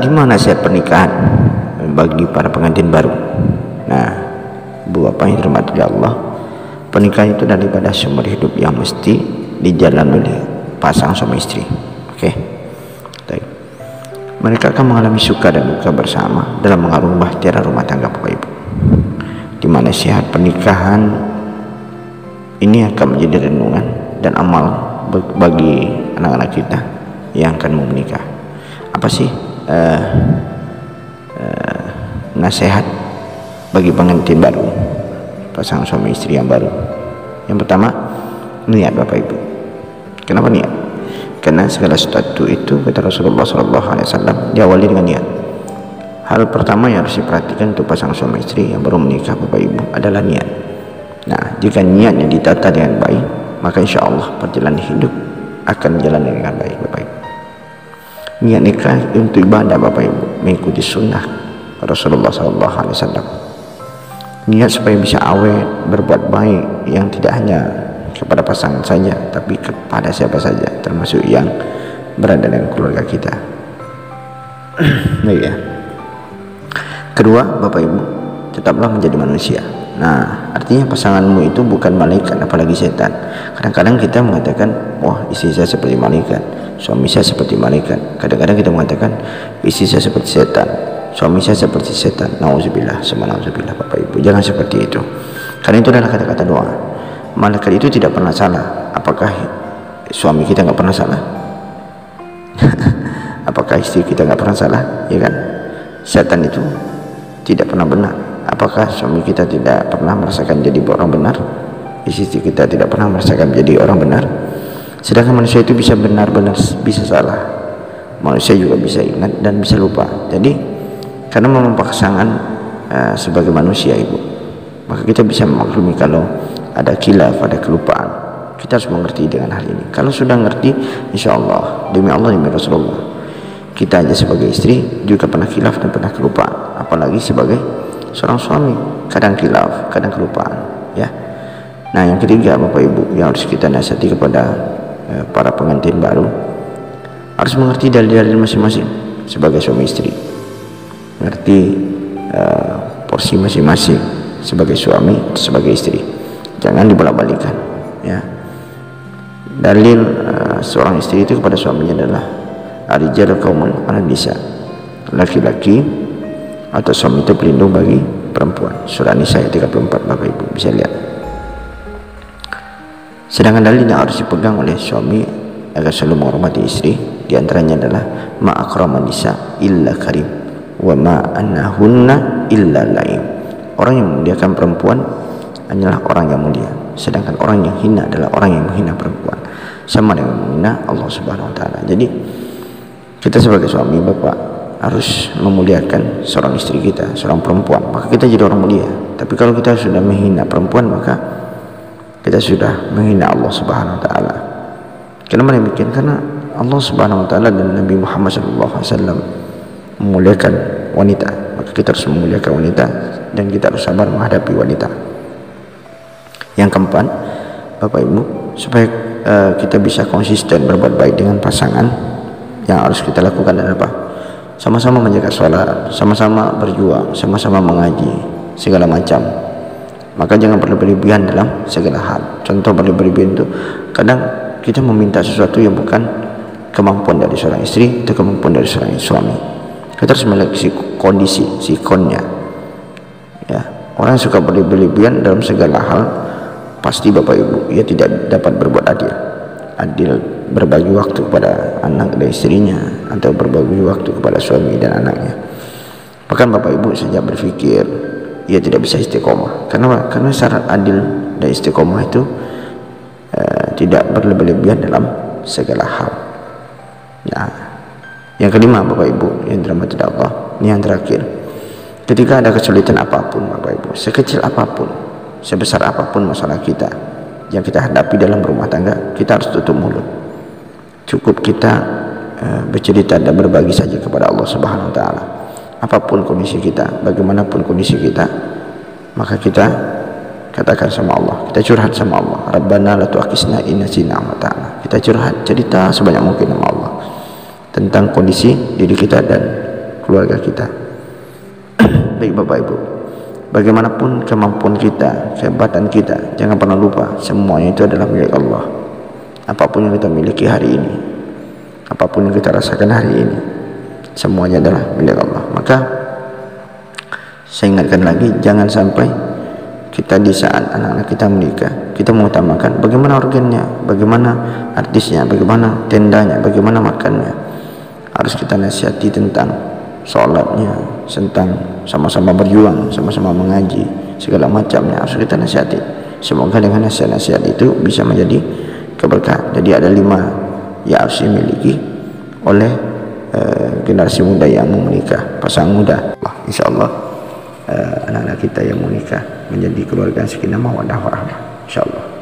Gimana nasihat pernikahan bagi para pengantin baru? Nah, Bapak yang dirahmati Allah, pernikahan itu daripada sumber hidup yang mesti dijalani oleh pasang suami istri. Oke. Baik. Mereka akan mengalami suka dan duka bersama dalam mengarungi bahtera rumah tangga Bapak Ibu. Di mana nasihat pernikahan ini akan menjadi renungan dan amal bagi anak-anak kita yang akan mau menikah. Apa sih nasihat bagi pengantin baru, pasangan suami istri yang baru? Yang pertama, niat Bapak Ibu. Kenapa niat? Karena segala sesuatu itu kata Rasulullah SAW diawali dengan niat. Hal pertama yang harus diperhatikan untuk pasangan suami istri yang baru menikah Bapak Ibu adalah niat. Nah, jika niatnya ditata dengan baik, maka insya Allah perjalanan hidup akan berjalan dengan baik Bapak Ibu. Niat nikah untuk ibadah Bapak Ibu, mengikuti sunnah Rasulullah SAW. Niat supaya bisa awet berbuat baik yang tidak hanya kepada pasangan saja, tapi kepada siapa saja, termasuk yang berada dengan keluarga kita. Nah, ya. Kedua, Bapak Ibu, tetaplah menjadi manusia. Nah, artinya pasanganmu itu bukan malaikat, apalagi setan. Kadang-kadang kita mengatakan, wah, istri saya seperti malaikat, suami saya seperti malaikat. Kadang-kadang kita mengatakan, istri saya seperti setan, suami saya seperti setan. Nauzubillah, nauzubillah Bapak Ibu. Jangan seperti itu. Karena itu adalah kata-kata doa. Malaikat itu tidak pernah salah. Apakah suami kita nggak pernah salah? Apakah istri kita nggak pernah salah? Ya kan? Setan itu tidak pernah benar. Apakah suami kita tidak pernah merasakan jadi orang benar? Istri kita tidak pernah merasakan jadi orang benar? Sedangkan manusia itu bisa benar-benar, bisa salah. Manusia juga bisa ingat dan bisa lupa. Jadi karena memang pasangan sebagai manusia Ibu, maka kita bisa memaklumi kalau ada khilaf, ada kelupaan. Kita harus mengerti dengan hal ini. Kalau sudah ngerti, insya Allah, demi Allah, demi Rasulullah, kita aja sebagai istri juga pernah khilaf dan pernah kelupaan, apalagi sebagai seorang suami, kadang khilaf, kadang kelupaan, ya. Nah, yang ketiga Bapak Ibu yang harus kita nasihati kepada para pengantin baru, harus mengerti dalil-dalil masing-masing sebagai suami istri, mengerti porsi masing-masing sebagai suami, sebagai istri. Jangan dibolak-balikan, ya. Dalil seorang istri itu kepada suaminya adalah ar-rijalu qawwamun 'alan nisa. Laki-laki atau suami itu pelindung bagi perempuan. Surah Nisa ayat 34 Bapak Ibu bisa lihat. Sedangkan dalil yang harus dipegang oleh suami agar selalu menghormati istri, diantaranya adalah ma akraman nisa illa karim wa ma annahunna illa laim. Orang yang memuliakan perempuan hanyalah orang yang mulia, sedangkan orang yang hina adalah orang yang menghina perempuan, sama dengan menghina Allah Subhanahu wa taala. Jadi kita sebagai suami Bapak harus memuliakan seorang istri kita, seorang perempuan, maka kita jadi orang mulia. Tapi kalau kita sudah menghina perempuan, maka kita sudah menghina Allah Subhanahu wa taala. Kenapa demikian? Karena Allah Subhanahu wa taala dan Nabi Muhammad SAW memuliakan wanita, maka kita harus memuliakan wanita dan kita harus sabar menghadapi wanita. Yang keempat, Bapak Ibu, supaya kita bisa konsisten berbuat baik dengan pasangan, yang harus kita lakukan adalah apa? Sama-sama menjaga sholat, sama-sama berjuang, sama-sama mengaji, segala macam. Maka jangan berlebihan dalam segala hal. Contoh berlebihan itu, kadang kita meminta sesuatu yang bukan kemampuan dari seorang istri atau kemampuan dari seorang suami. Kita harus melihat kondisi, sikonnya. Ya, orang yang suka berlebihan dalam segala hal, pasti Bapak Ibu, ia tidak dapat berbuat adil. Adil berbagi waktu kepada anak dan istrinya, atau berbagi waktu kepada suami dan anaknya. Bahkan Bapak Ibu sejak berpikir ia tidak bisa istiqomah. Karena syarat adil dan istiqomah itu tidak berlebihan dalam segala hal. Nah, yang kelima Bapak Ibu yang dirahmati Allah, ini yang terakhir. Ketika ada kesulitan apapun Bapak Ibu, sekecil apapun, sebesar apapun masalah kita yang kita hadapi dalam rumah tangga, kita harus tutup mulut. Cukup kita bercerita dan berbagi saja kepada Allah Subhanahu wa taala. Apapun kondisi kita, bagaimanapun kondisi kita, maka kita katakan sama Allah, kita curhat sama Allah. Rabbana la tu'akhizna in nasina wa ta'ala. Kita curhat, cerita sebanyak mungkin sama Allah. tentang kondisi diri kita dan keluarga kita. Baik Bapak Ibu, bagaimanapun kemampuan kita, kehebatan kita, jangan pernah lupa semuanya itu adalah milik Allah. Apapun yang kita miliki hari ini, apapun yang kita rasakan hari ini, semuanya adalah milik Allah. Maka saya ingatkan lagi, jangan sampai kita di saat anak-anak kita menikah, kita mengutamakan bagaimana organnya, bagaimana artisnya, bagaimana tendanya, bagaimana makannya. Harus kita nasihati tentang sholatnya, tentang sama-sama berjuang, sama-sama mengaji, segala macamnya harus kita nasihati. Semoga dengan nasihat-nasihat itu bisa menjadi keberkahan. Jadi ada 5 yang harus dimiliki oleh generasi muda yang mau menikah, pasangan muda. Insyaallah anak-anak kita yang mau menikah menjadi keluarga sakinah mawaddah warahmah, insyaallah.